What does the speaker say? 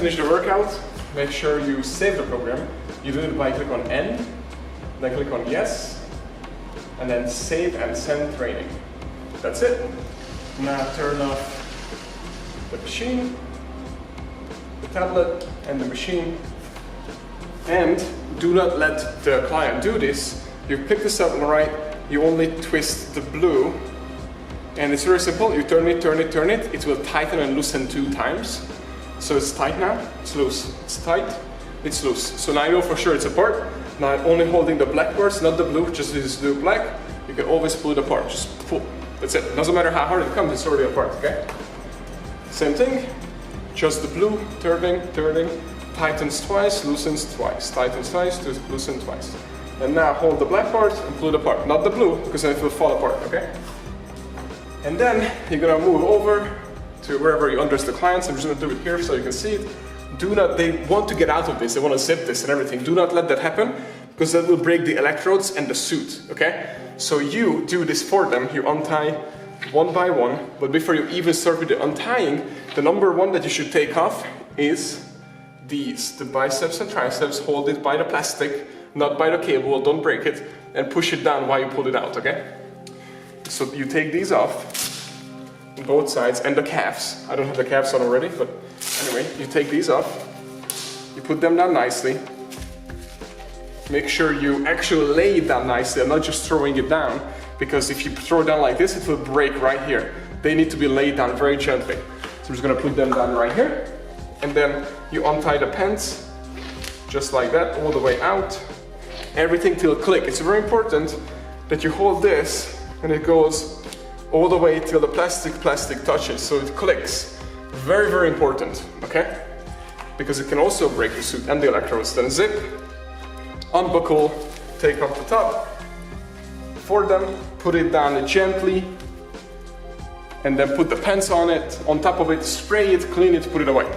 finish the workout, make sure you save the program. You do it by click on End, then click on Yes, and then Save and Send Training. That's it. Now turn off the machine, the tablet, and the machine. And do not let the client do this. You pick this up on the right, you only twist the blue, and it's very simple. You turn it, turn it, turn it. It will tighten and loosen 2 times. So it's tight now, it's loose. It's tight, it's loose. So now you know for sure it's apart. Now I'm only holding the black parts, not the blue, just do black. You can always pull it apart, just pull. That's it. Doesn't matter how hard it comes, it's already apart, okay? Same thing, just the blue, turning, tightens twice, loosens twice, tightens twice, loosens twice. And now hold the black part and pull it apart, not the blue, because then it will fall apart, okay? And then you're gonna move over to wherever you undress the clients. I'm just gonna do it here so you can see it. Do not, they want to get out of this, they want to zip this and everything. Do not let that happen, because that will break the electrodes and the suit, okay? So you do this for them, you untie one by one, but before you even start with the untying, the number one that you should take off is these, the biceps and triceps. Hold it by the plastic, not by the cable, don't break it, and push it down while you pull it out, okay? So you take these off, both sides, and the calves. I don't have the calves on already, but anyway, you take these off, you put them down nicely. Make sure you actually lay it down nicely and not just throwing it down, because if you throw it down like this, it will break right here. They need to be laid down very gently. So I'm just gonna put them down right here, and then you untie the pants, just like that, all the way out. Everything till click. It's very important that you hold this and it goes all the way till the plastic touches, so it clicks. Very, very important, okay? Because it can also break the suit and the electrodes. Then zip, unbuckle, take off the top, for them, put it down gently, and then put the pants on it, on top of it, spray it, clean it, put it away.